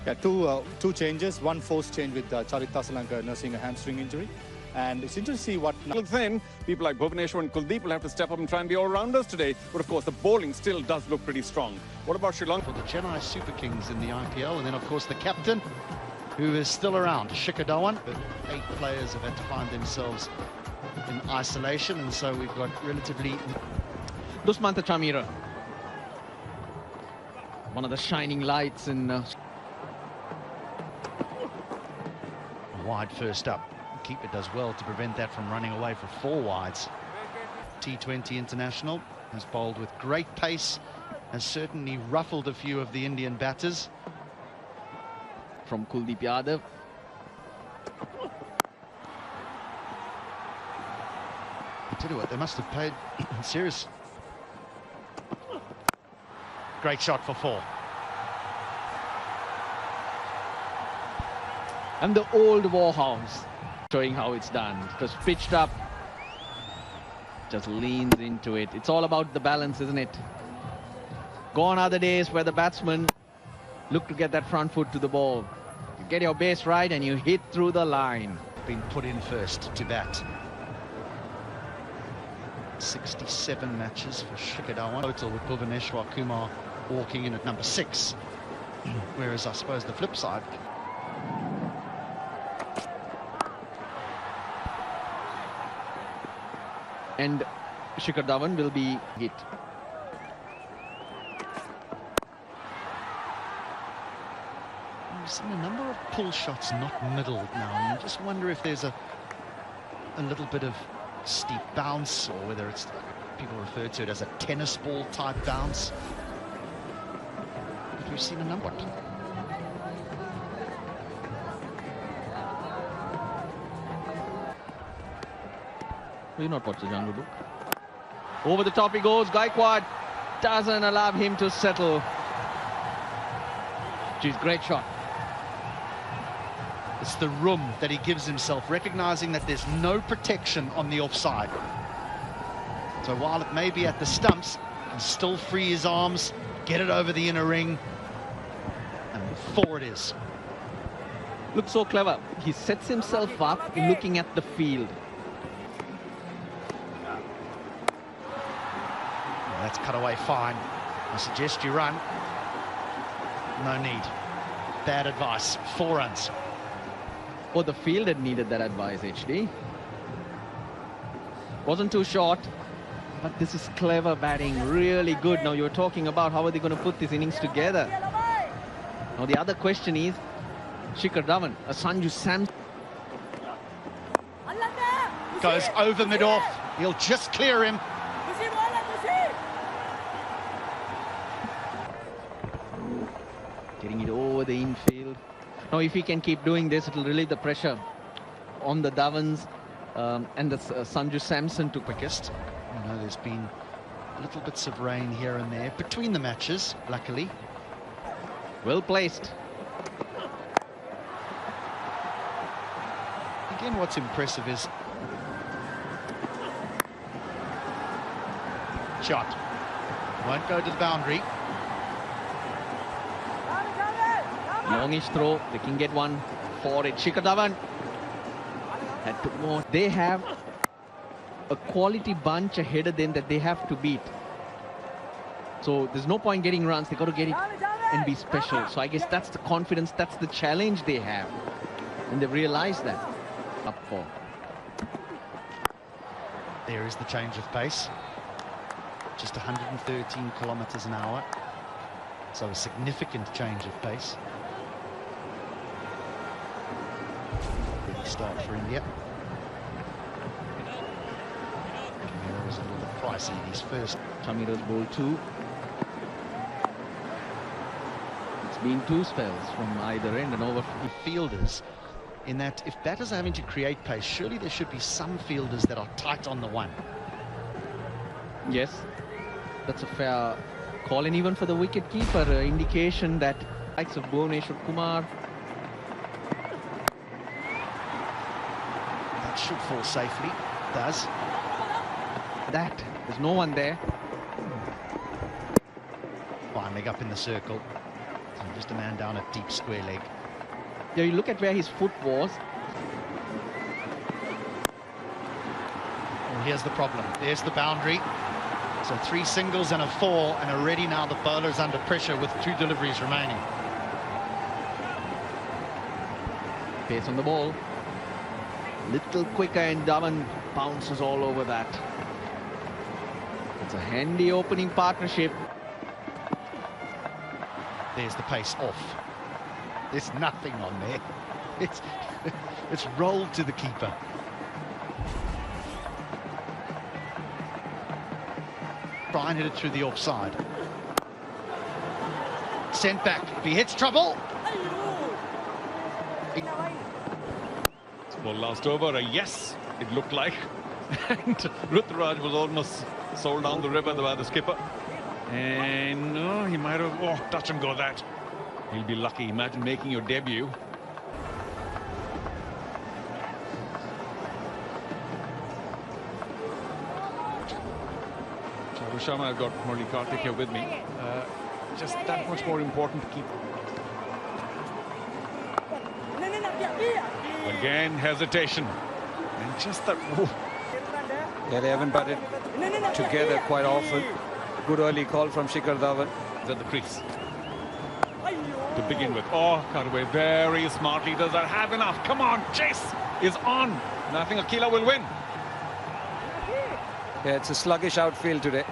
Yeah, two changes. One forced change with ẓrílαnkà nursing a hamstring injury. And it's interesting to see what... Then, people like Bhuvaneshwar and Kuldeep will have to step up and try and be all-rounders today. But of course, the bowling still does look pretty strong. What about Sri Lanka? For the Chennai Super Kings in the IPL, and then of course the captain, who is still around, Shikhar Dhawan. But 8 players have had to find themselves in isolation, and so we've got relatively... Dusmantha Chameera, one of the shining lights in... Wide first up. The keeper does well to prevent that from running away for 4 wides. T20 international has bowled with great pace, has certainly ruffled a few of the Indian batters. From Kuldeep Yadav. I tell you what, they must have paid serious. Great shot for 4. And the old Warhouse, showing how it's done. Just pitched up, just leans into it. It's all about the balance, isn't it? Gone are the days where the batsmen look to get that front foot to the ball. You get your base right and you hit through the line. Been put in first to bat. 67 matches for Shikhar Dhawan. Total with Bhuvaneshwar Kumar walking in at number 6. Whereas I suppose the flip side... And Shikhar Dhawan will be hit. We've seen a number of pull shots not middled now, and you just wonder if there's a little bit of steep bounce, or whether it's, people refer to it as a tennis ball type bounce. But we've seen a number. Will not watch the jungle book. Over the top he goes. Gaikwad doesn't allow him to settle. Geez, great shot. It's the room that he gives himself, recognizing that there's no protection on the offside. So while it may be at the stumps, he can still free his arms, get it over the inner ring, and 4 it is. Looks so clever. He sets himself up looking at the field. That's cut away fine. I suggest you run. No need. Bad advice. 4 runs. Oh, the field had needed that advice, HD. Wasn't too short, but this is clever batting. Really good. Now, you're talking about how are they going to put these innings together. Now, the other question is, Shikhar Dhawan, a Sanju Samson. Goes over mid-off. He'll just clear him. Getting it over the infield. Now, if he can keep doing this, it'll relieve the pressure on the Dhawans and the Sanju Samson to quickest. You know, there's been little bits of rain here and there between the matches, luckily. Well placed. Again, what's impressive is... Shot. Won't go to the boundary. Longish throw, they can get one for it. Shikhar Dhawan had to more. They have a quality bunch ahead of them that they have to beat. So there's no point getting runs, they got to get it and be special. So I guess that's the confidence, that's the challenge they have. And they've realized that. Up 4. There is the change of pace. Just 113 kilometers an hour. So a significant change of pace. Start for India. Chameera was a little bit pricey in his first. Chameera's ball 2. It's been 2 spells from either end and over Fielders, in that if batters are having to create pace, surely there should be some fielders that are tight on the one. Yes, that's a fair call, and even for the wicket keeper, indication that likes of Bhuvaneshwar Kumar. Should fall safely. Does. There's no one there. Fine leg up in the circle. Just a man down at deep square leg. Yeah, you look at where his foot was. Well, here's the problem. There's the boundary. So 3 singles and a 4, and already now the bowler's under pressure with 2 deliveries remaining. Pace on the ball. Little quicker, and Dhawan bounces all over that. It's a handy opening partnership. There's the pace off. There's nothing on there. It's rolled to the keeper. Try and hit it through the offside. Sent back. If he hits trouble. Well, last over, a yes, it looked like. And ṟrílαnkha was almost sold down the river by the skipper. And no, he might have, touch and go that. He'll be lucky. Imagine making your debut. Sharma, I've got Murali Karthik here with me. Just that much more important to keep. Again, hesitation. And just that. Yeah, they haven't batted together quite often. Good early call from Shikhar Dhawan. He's at the crease. To begin with. Oh, cut away very smartly. Does that have enough? Come on, chase is on. And I think Akila will win. Yeah, it's a sluggish outfield today.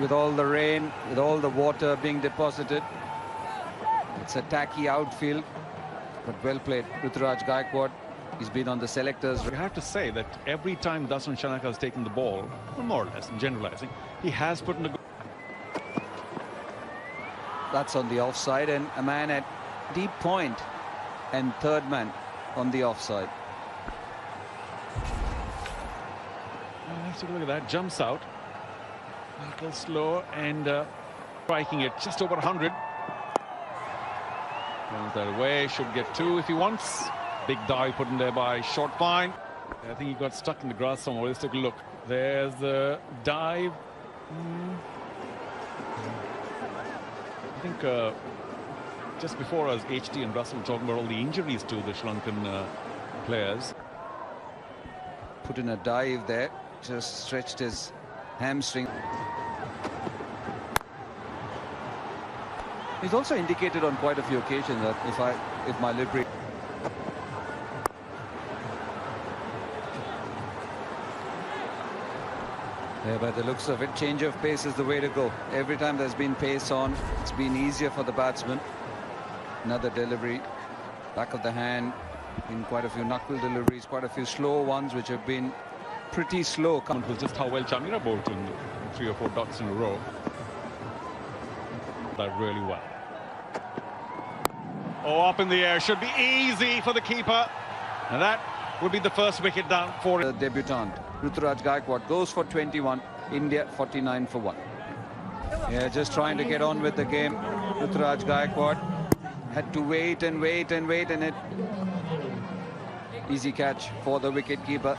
With all the rain, with all the water being deposited. It's a tacky outfield, but well played. Ruturaj Gaikwad, he's been on the selectors. We have to say that every time Dasun Shanaka has taken the ball, more or less, in generalizing, he has put in a good... That's on the offside, and a man at deep point, and third man on the offside. Let's take a look at that. Jumps out. A little slow and striking it just over 100. Runs that away. Should get 2 if he wants. Big dive put in there by Short Fine. I think he got stuck in the grass somewhere. Let's take a look. There's the dive. I think just before us, HT and Russell were talking about all the injuries to the Sri Lankan players. Put in a dive there. Just stretched his hamstring. He's also indicated on quite a few occasions that if my livery... Yeah, by the looks of it, change of pace is the way to go. Every time there's been pace on, it's been easier for the batsman. Another delivery, back of the hand, in quite a few knuckle deliveries, quite a few slow ones which have been pretty slow. It was just how well Chamira bowled in 3 or 4 dots in a row. That really well. Oh, up in the air, should be easy for the keeper. And that would be the first wicket down for the debutant. Ruturaj Gaikwad goes for 21, India 49 for 1. Yeah, just trying to get on with the game. Ruturaj Gaikwad had to wait and wait and wait, and it easy catch for the wicket keeper.